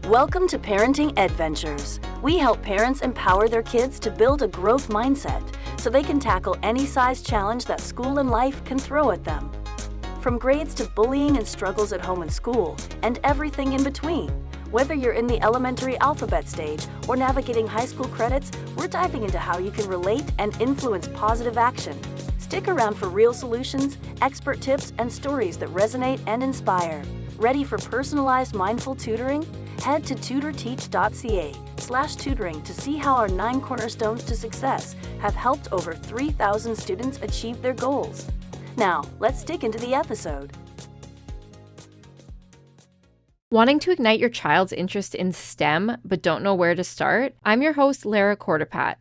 Welcome to Parenting Adventures. We help parents empower their kids to build a growth mindset so they can tackle any size challenge that school and life can throw at them. From grades to bullying and struggles at home and school, and everything in between. Whether you're in the elementary alphabet stage or navigating high school credits, we're diving into how you can relate and influence positive action. Stick around for real solutions, expert tips, and stories that resonate and inspire. Ready for personalized mindful tutoring? Head to tutorteach.ca/tutoring to see how our 9 cornerstones to success have helped over 3,000 students achieve their goals. Now, let's dig into the episode. Wanting to ignite your child's interest in STEM but don't know where to start? I'm your host, Lara,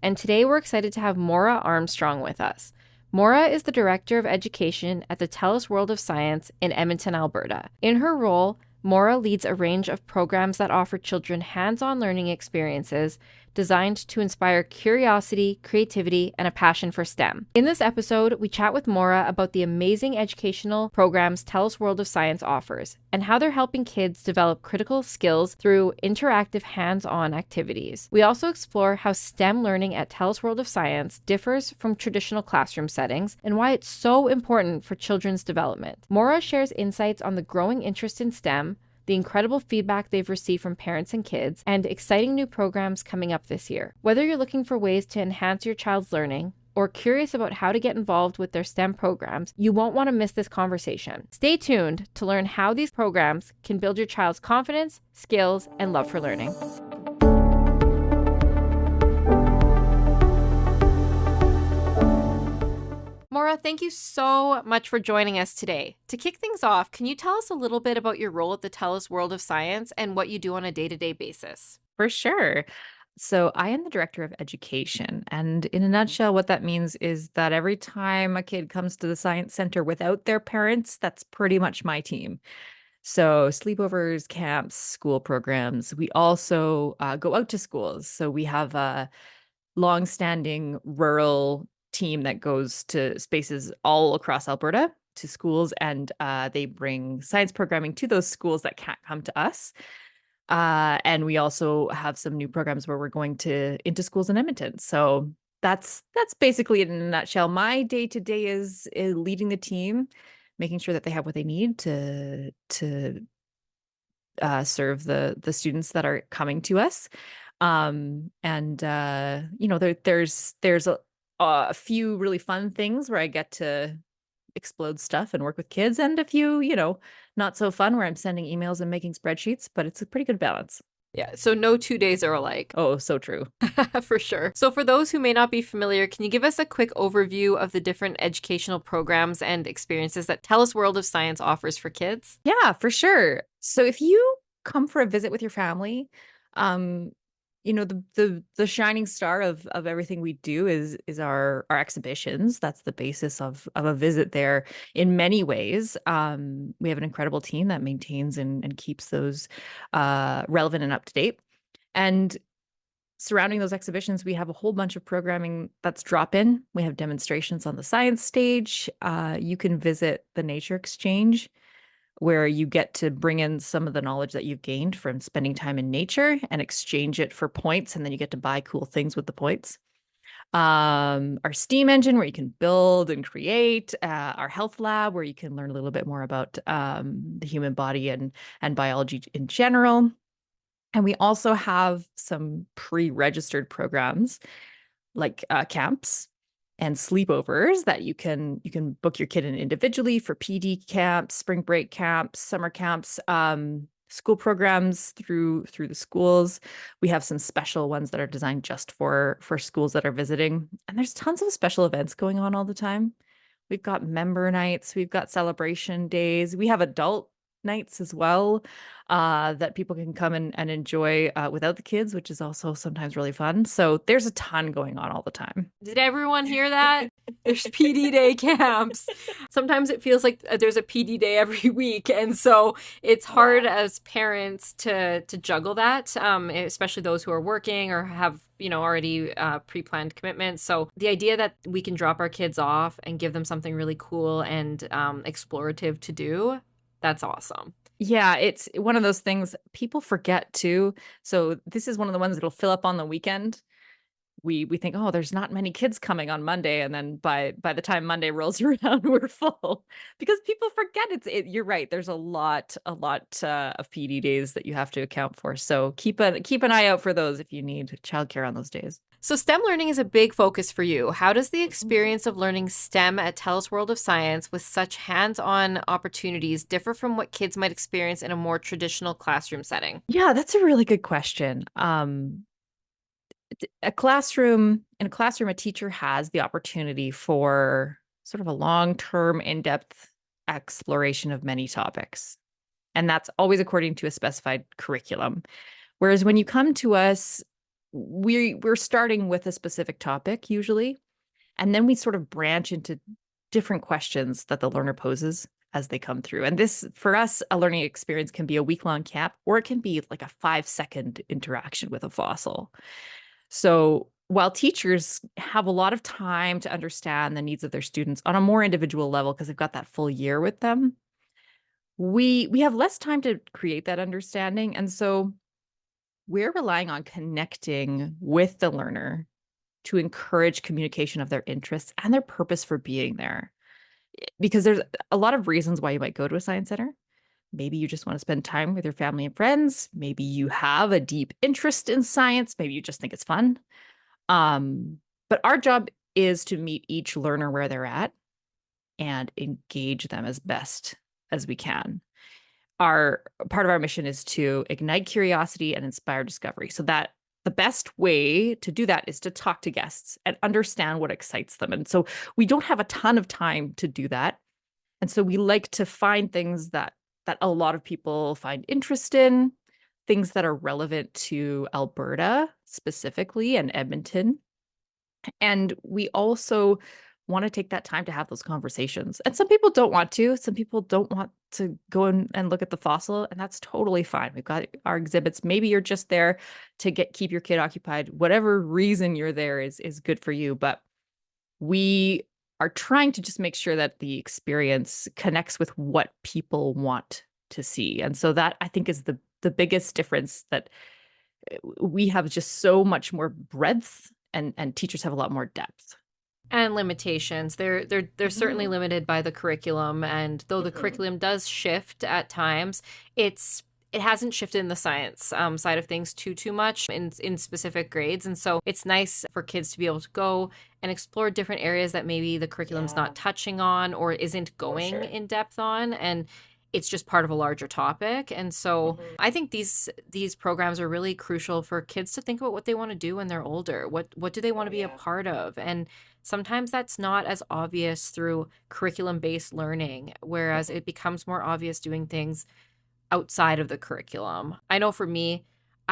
and today we're excited to have Maura Armstrong with us. Maura is the Director of Education at the TELUS World of Science in Edmonton, Alberta. In her role, Maura leads a range of programs that offer children hands-on learning experiences designed to inspire curiosity, creativity, and a passion for STEM. In this episode, we chat with Maura about the amazing educational programs TELUS World of Science offers and how they're helping kids develop critical skills through interactive hands-on activities. We also explore how STEM learning at TELUS World of Science differs from traditional classroom settings and why it's so important for children's development. Maura shares insights on the growing interest in STEM, the incredible feedback they've received from parents and kids, and exciting new programs coming up this year. Whether you're looking for ways to enhance your child's learning or curious about how to get involved with their STEM programs, you won't want to miss this conversation. Stay tuned to learn how these programs can build your child's confidence, skills, and love for learning. Maura, thank you so much for joining us today. To kick things off, can you tell us a little bit about your role at the TELUS World of Science and what you do on a day-to-day basis? For sure. So I am the Director of Education. And in a nutshell, what that means is that every time a kid comes to the Science Center without their parents, that's pretty much my team. So sleepovers, camps, school programs. We also go out to schools. So we have a long-standing rural team that goes to spaces all across Alberta, to schools, and they bring science programming to those schools that can't come to us. And we also have some new programs where we're going into schools in Edmonton. So that's basically it in a nutshell. My day to day is leading the team, making sure that they have what they need to serve the students that are coming to us. There's a few really fun things where I get to explode stuff and work with kids, and a few, not so fun where I'm sending emails and making spreadsheets, but it's a pretty good balance. Yeah, so no 2 days are alike. Oh, so true. For sure. So for those who may not be familiar, can you give us a quick overview of the different educational programs and experiences that TELUS World of Science offers for kids? Yeah, for sure. So if you come for a visit with your family, the shining star of everything we do is our exhibitions. That's the basis of a visit there in many ways. We have an incredible team that maintains and keeps those relevant and up to date. And surrounding those exhibitions, we have a whole bunch of programming that's drop-in. We have demonstrations on the science stage. You can visit the Nature Exchange, where you get to bring in some of the knowledge that you've gained from spending time in nature and exchange it for points, and then you get to buy cool things with the points. Our STEAM engine, where you can build and create. Our health lab, where you can learn a little bit more about the human body and biology in general. And we also have some pre-registered programs like camps and sleepovers that you can book your kid in individually for PD camps, spring break camps, summer camps, school programs through the schools. We have some special ones that are designed just for schools that are visiting. And there's tons of special events going on all the time. We've got member nights, we've got celebration days, we have adult nights as well that people can come and enjoy without the kids, which is also sometimes really fun. So there's a ton going on all the time. Did everyone hear that? There's PD day camps. Sometimes it feels like there's a PD day every week. And so it's hard as parents to juggle that, especially those who are working or have already pre-planned commitments. So the idea that we can drop our kids off and give them something really cool and explorative to do, that's awesome. Yeah, it's one of those things people forget too. So this is one of the ones that'll fill up on the weekend. We think, oh, there's not many kids coming on Monday, and then by the time Monday rolls around, we're full because people forget you're right. There's a lot of PD days that you have to account for. So keep an eye out for those if you need childcare on those days. So, STEM learning is a big focus for you. How does the experience of learning STEM at TELUS World of Science with such hands on opportunities differ from what kids might experience in a more traditional classroom setting? Yeah, that's a really good question. In a classroom, a teacher has the opportunity for sort of a long-term, in-depth exploration of many topics. And that's always according to a specified curriculum. Whereas when you come to us, we're starting with a specific topic usually, and then we sort of branch into different questions that the learner poses as they come through. And this, for us, a learning experience can be a week-long camp, or it can be like a 5-second interaction with a fossil. So while teachers have a lot of time to understand the needs of their students on a more individual level because they've got that full year with them, we have less time to create that understanding. And so we're relying on connecting with the learner to encourage communication of their interests and their purpose for being there. Because there's a lot of reasons why you might go to a science center. Maybe you just want to spend time with your family and friends. Maybe you have a deep interest in science. Maybe you just think it's fun. But our job is to meet each learner where they're at and engage them as best as we can. Our part of our mission is to ignite curiosity and inspire discovery. So that the best way to do that is to talk to guests and understand what excites them. And so we don't have a ton of time to do that. And so we like to find things that a lot of people find interest in, things that are relevant to Alberta specifically and Edmonton. And we also want to take that time to have those conversations. And some people don't want to. Some people don't want to go and look at the fossil, and that's totally fine. We've got our exhibits. Maybe you're just there to keep your kid occupied. Whatever reason you're there is good for you. But we are trying to just make sure that the experience connects with what people want to see. And so that I think is the biggest difference, that we have just so much more breadth and teachers have a lot more depth. And limitations. They're certainly limited by the curriculum, and though the curriculum does shift at times, it hasn't shifted in the science side of things too much in specific grades. And so it's nice for kids to be able to go and explore different areas that maybe the curriculum's not touching on or isn't going in depth on. And it's just part of a larger topic. And so I think these programs are really crucial for kids to think about what they want to do when they're older. What do they want to be a part of? And sometimes that's not as obvious through curriculum-based learning, whereas it becomes more obvious doing things outside of the curriculum. I know for me,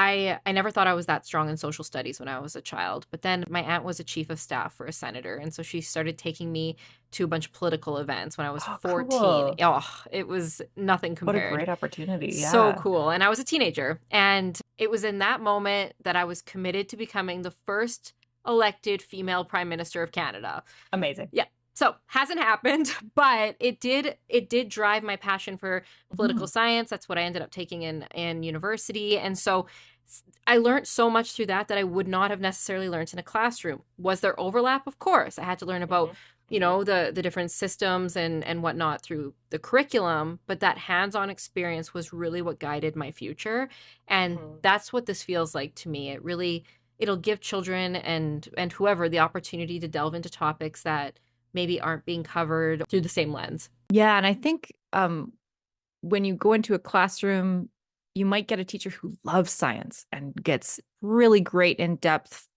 I never thought I was that strong in social studies when I was a child, but then my aunt was a chief of staff for a senator, and so she started taking me to a bunch of political events when I was 14. Cool. Oh, it was nothing What a compared. great opportunity. So Yeah. cool. And I was a teenager, and it was in that moment that I was committed to becoming the first elected female prime minister of Canada. Amazing. Yeah. So hasn't happened, but it did drive my passion for political science. That's what I ended up taking in university. And so I learned so much through that I would not have necessarily learned in a classroom. Was there overlap? Of course. I had to learn about, the different systems and whatnot through the curriculum, but that hands-on experience was really what guided my future. And that's what this feels like to me. It'll give children and whoever the opportunity to delve into topics that maybe aren't being covered through the same lens. Yeah, and I think when you go into a classroom, you might get a teacher who loves science and gets really great in-depth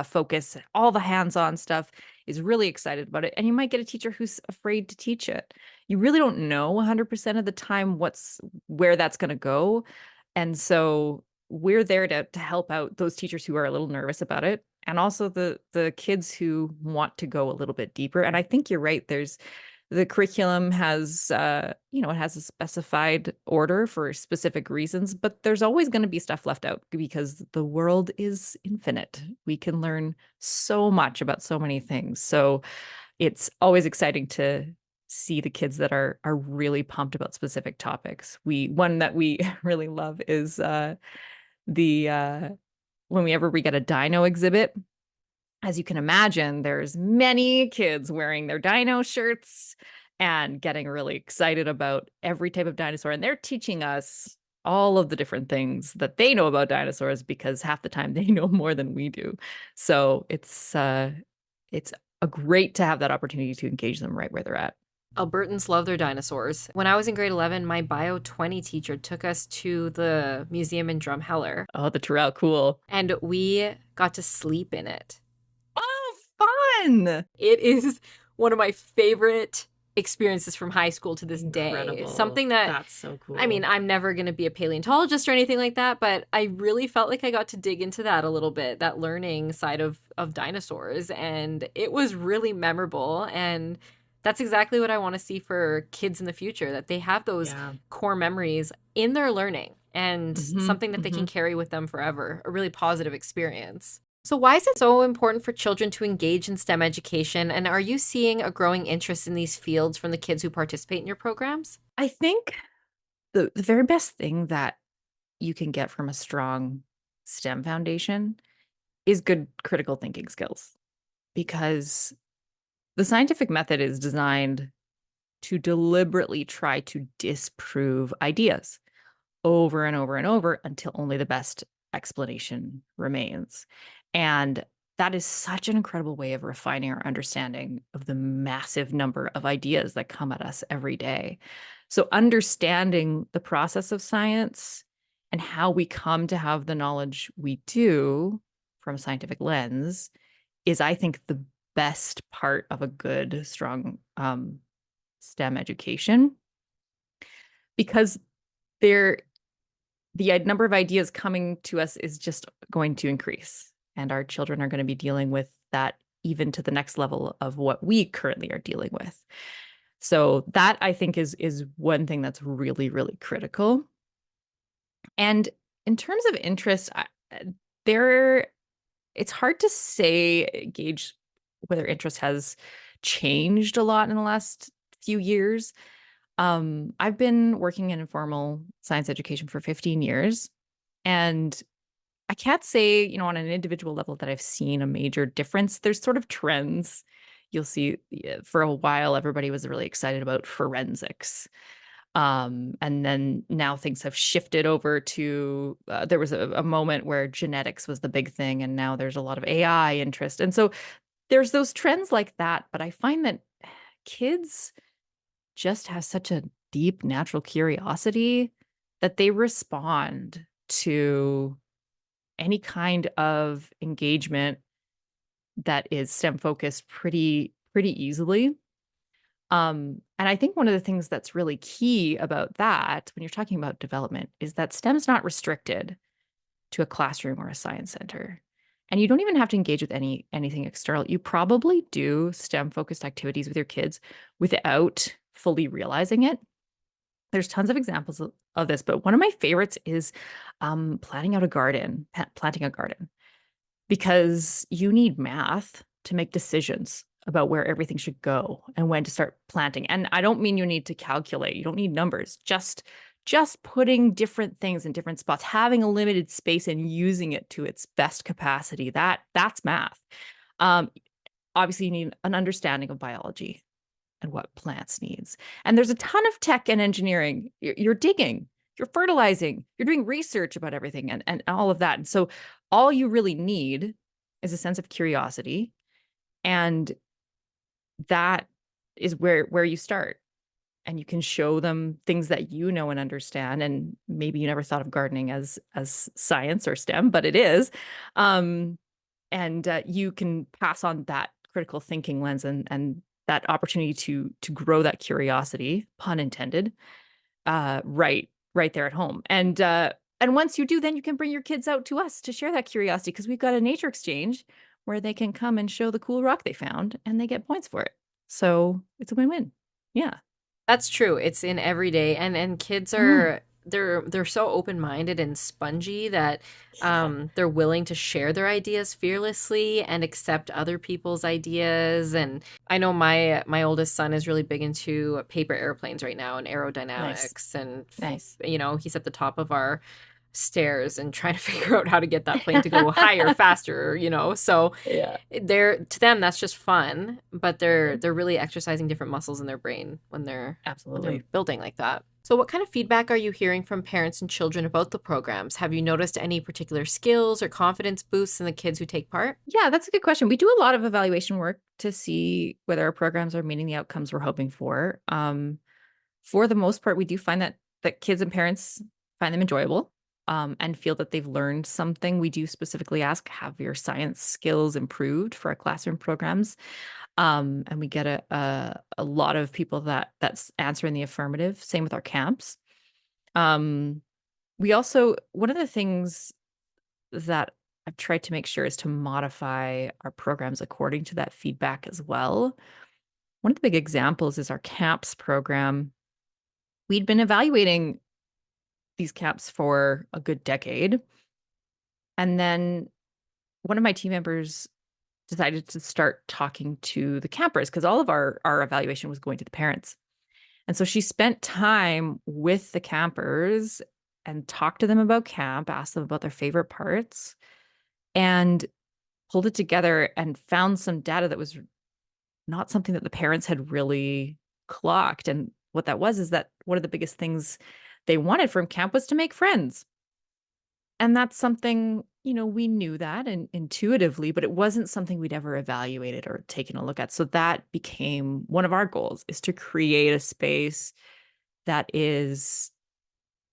focus, all the hands-on stuff, is really excited about it. And you might get a teacher who's afraid to teach it. You really don't know 100% of the time where that's going to go. And so we're there to help out those teachers who are a little nervous about it, and also the kids who want to go a little bit deeper. And I think you're right. The curriculum has, it has a specified order for specific reasons, but there's always going to be stuff left out because the world is infinite. We can learn so much about so many things. So it's always exciting to see the kids that are really pumped about specific topics. One that we really love is the whenever we get a dino exhibit. As you can imagine, there's many kids wearing their dino shirts and getting really excited about every type of dinosaur. And they're teaching us all of the different things that they know about dinosaurs because half the time they know more than we do. So it's a great to have that opportunity to engage them right where they're at. Albertans love their dinosaurs. When I was in grade 11, my Bio 20 teacher took us to the museum in Drumheller, Oh, the Terrell, cool. and we got to sleep in it. Oh, fun. It is one of my favorite experiences from high school to this day. Incredible. Something that, That's so cool. I mean, I'm never going to be a paleontologist or anything like that, but I really felt like I got to dig into that a little bit, that learning side of dinosaurs. And it was really memorable. And that's exactly what I want to see for kids in the future, that they have those core memories in their learning and something that they can carry with them forever, a really positive experience. So why is it so important for children to engage in STEM education? And are you seeing a growing interest in these fields from the kids who participate in your programs? I think the very best thing that you can get from a strong STEM foundation is good critical thinking skills, because the scientific method is designed to deliberately try to disprove ideas over and over and over until only the best explanation remains. And that is such an incredible way of refining our understanding of the massive number of ideas that come at us every day. So understanding the process of science and how we come to have the knowledge we do from a scientific lens is, I think, the best part of a good, strong STEM education, because the number of ideas coming to us is just going to increase, and our children are going to be dealing with that even to the next level of what we currently are dealing with. So that, I think, is one thing that's really, really critical. And in terms of interest, it's hard to gauge whether interest has changed a lot in the last few years. I've been working in informal science education for 15 years, and I can't say, on an individual level that I've seen a major difference. There's sort of trends. You'll see, for a while, everybody was really excited about forensics. And then now things have shifted over to, there was a moment where genetics was the big thing, and now there's a lot of AI interest. And so there's those trends like that. But I find that kids just have such a deep natural curiosity that they respond to any kind of engagement that is STEM focused pretty easily. And I think one of the things that's really key about that, when you're talking about development, is that STEM is not restricted to a classroom or a science center. And you don't even have to engage with anything external. You probably do STEM focused activities with your kids without fully realizing it. There's tons of examples of this, but one of my favorites is planting a garden, because you need math to make decisions about where everything should go and when to start planting. And I don't mean you need to calculate. You don't need numbers. Just putting different things in different spots, having a limited space and using it to its best capacity. That's math. Obviously, you need an understanding of biology and what plants needs. And there's a ton of tech and engineering. You're digging, you're fertilizing, you're doing research about everything and all of that. And so all you really need is a sense of curiosity. And that is where you start. And you can show them things that you know and understand. And maybe you never thought of gardening as science or STEM, but it is. And you can pass on that critical thinking lens and that opportunity to grow that curiosity, pun intended, right there at home. And once you do, then you can bring your kids out to us to share that curiosity, because we've got a nature exchange where they can come and show the cool rock they found and they get points for it. So it's a win-win. Yeah. That's true. It's in every day. And kids are they're so open-minded and spongy that they're willing to share their ideas fearlessly and accept other people's ideas. And I know my oldest son is really big into paper airplanes right now and Nice. aerodynamics, and Nice. he's at the top of our stairs and trying to figure out how to get that plane to go higher, faster, So Yeah. they're to them that's just fun, but they're really exercising different muscles in their brain when they're Absolutely. building like that. So what kind of feedback are you hearing from parents and children about the programs? Have you noticed any particular skills or confidence boosts in the kids who take part? Yeah, that's a good question. We do a lot of evaluation work to see whether our programs are meeting the outcomes we're hoping for. For the most part, we do find that kids and parents find them enjoyable, and feel that they've learned something. We do specifically ask, have your science skills improved for our classroom programs? And we get a lot of people that's answering the affirmative. Same with our camps. Um, we also, one of the things that I've tried to make sure is to modify our programs according to that feedback as well. One of the big examples is our camps program. We'd been evaluating these camps for a good decade. And then one of my team members decided to start talking to the campers because all of our evaluation was going to the parents. And so she spent time with the campers and talked to them about camp, asked them about their favorite parts, and pulled it together and found some data that was not something that the parents had really clocked. And what that was is that one of the biggest things they wanted from camp was to make friends. And that's something, we knew that and intuitively, but it wasn't something we'd ever evaluated or taken a look at. So that became one of our goals, is to create a space that is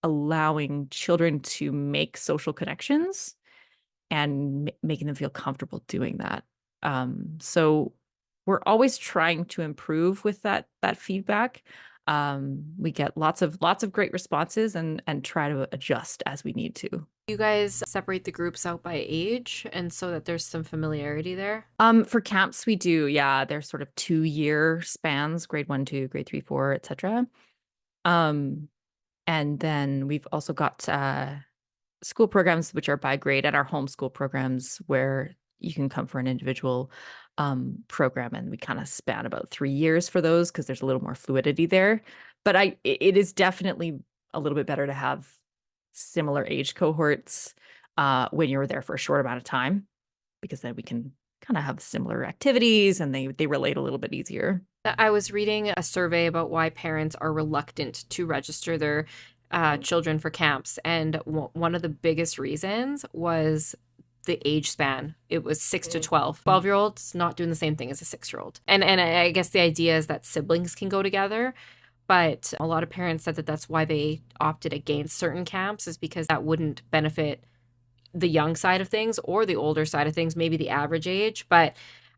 allowing children to make social connections and making them feel comfortable doing that. So we're always trying to improve with that feedback. We get lots of great responses and try to adjust as we need to. You guys separate the groups out by age, and so that there's some familiarity there? For camps, we do. Yeah, they're sort of 2-year spans, grade 1, 2, grade 3, 4, etc. Um, and then we've also got school programs which are by grade, and our homeschool programs where you can come for an individual program, and we kind of span about 3 years for those because there's a little more fluidity there. But it is definitely a little bit better to have similar age cohorts when you're there for a short amount of time, because then we can kind of have similar activities and they relate a little bit easier. I was reading a survey about why parents are reluctant to register their children for camps, and one of the biggest reasons was the age span. It was 6 to 12. 12-year-olds not doing the same thing as a 6-year-old. And I guess the idea is that siblings can go together. But a lot of parents said that that's why they opted against certain camps, is because that wouldn't benefit the young side of things or the older side of things, maybe the average age. But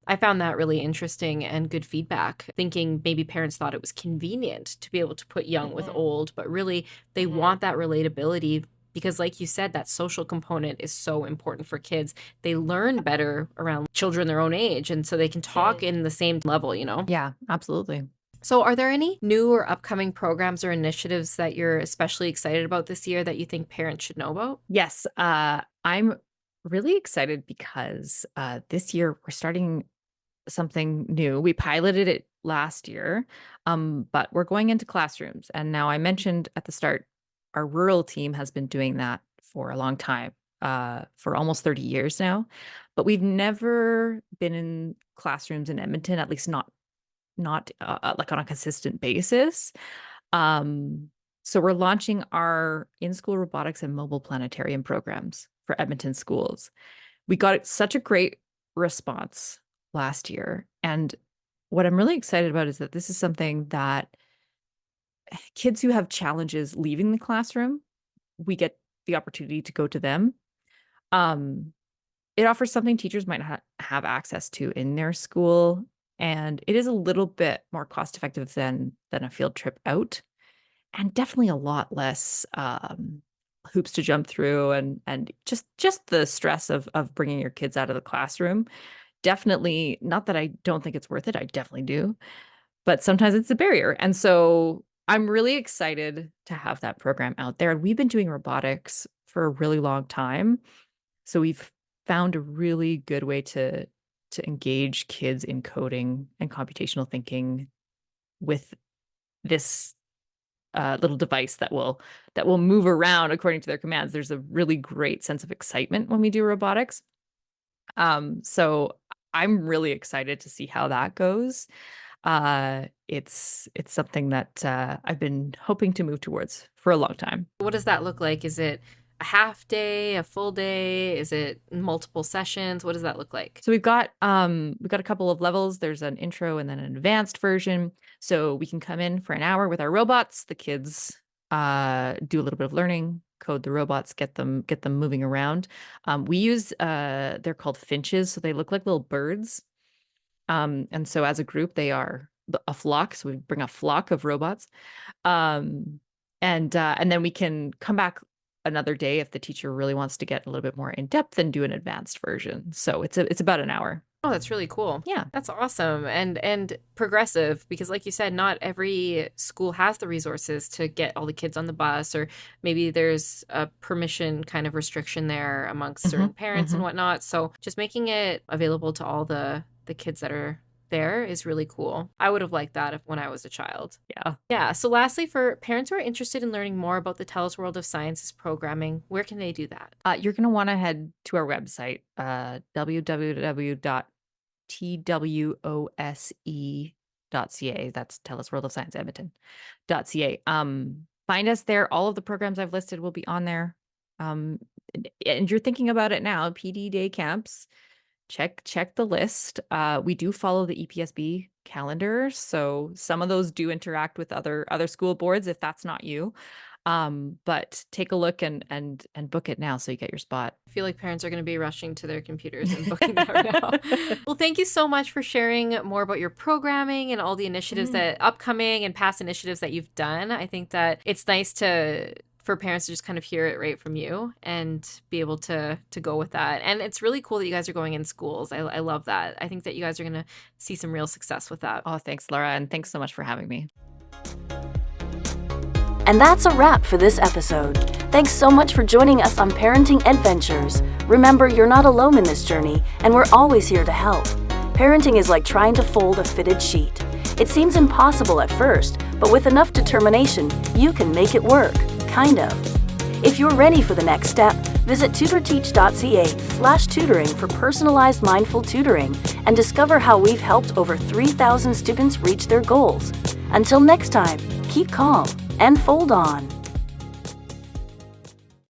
I found that really interesting and good feedback, thinking maybe parents thought it was convenient to be able to put young with old, but really they want that relatability because, like you said, that social component is so important for kids. They learn better around children their own age, and so they can talk in the same level, Yeah, absolutely. So are there any new or upcoming programs or initiatives that you're especially excited about this year that you think parents should know about? Yes, I'm really excited because this year we're starting something new. We piloted it last year, but we're going into classrooms. And now, I mentioned at the start, our rural team has been doing that for a long time, for almost 30 years now. But we've never been in classrooms in Edmonton, at least not like on a consistent basis. So we're launching our in-school robotics and mobile planetarium programs for Edmonton schools. We got such a great response last year. And what I'm really excited about is that this is something that kids who have challenges leaving the classroom, we get the opportunity to go to them. It offers something teachers might not have access to in their school. And it is a little bit more cost effective than a field trip out, and definitely a lot less hoops to jump through, and just the stress of bringing your kids out of the classroom. Definitely, not that I don't think it's worth it, I definitely do, but sometimes it's a barrier. And so I'm really excited to have that program out there. And we've been doing robotics for a really long time. So we've found a really good way to engage kids in coding and computational thinking with this little device that will move around according to their commands. There's a really great sense of excitement when we do robotics. So I'm really excited to see how that goes. It's something that I've been hoping to move towards for a long time. What does that look like? Is it a half day, a full day? Is it multiple sessions? What does that look like? So we've got a couple of levels. There's an intro and then an advanced version. So we can come in for an hour with our robots. The kids do a little bit of learning, code the robots, get them moving around. We use they're called finches, so they look like little birds. And so as a group, they are a flock. So we bring a flock of robots. And then we can come back another day if the teacher really wants to get a little bit more in depth and do an advanced version. So it's about an hour. Oh, that's really cool. Yeah. That's awesome. And progressive, because like you said, not every school has the resources to get all the kids on the bus, or maybe there's a permission kind of restriction there amongst certain parents and whatnot. So just making it available to all the kids that are there is really cool. I would have liked that when I was a child. Yeah. Yeah. So lastly, for parents who are interested in learning more about the TELUS World of Science's programming, where can they do that? You're going to want to head to our website, www.twose.ca. That's TELUS World of Science Edmonton.ca. Find us there. All of the programs I've listed will be on there. And you're thinking about it now, PD day camps. Check the list. We do follow the EPSB calendar, so some of those do interact with other school boards if that's not you. But take a look and book it now so you get your spot. I feel like parents are going to be rushing to their computers and booking that right now. Well, thank you so much for sharing more about your programming and all the initiatives that upcoming and past initiatives that you've done. I think that it's nice for parents to just kind of hear it right from you and be able to go with that. And it's really cool that you guys are going in schools. I love that. I think that you guys are going to see some real success with that. Oh, thanks, Lara. And thanks so much for having me. And that's a wrap for this episode. Thanks so much for joining us on Parenting Adventures. Remember, you're not alone in this journey, and we're always here to help. Parenting is like trying to fold a fitted sheet. It seems impossible at first, but with enough determination, you can make it work. Kind of. If you're ready for the next step, visit tutorteach.ca/tutoring for personalized mindful tutoring and discover how we've helped over 3,000 students reach their goals. Until next time, keep calm and fold on.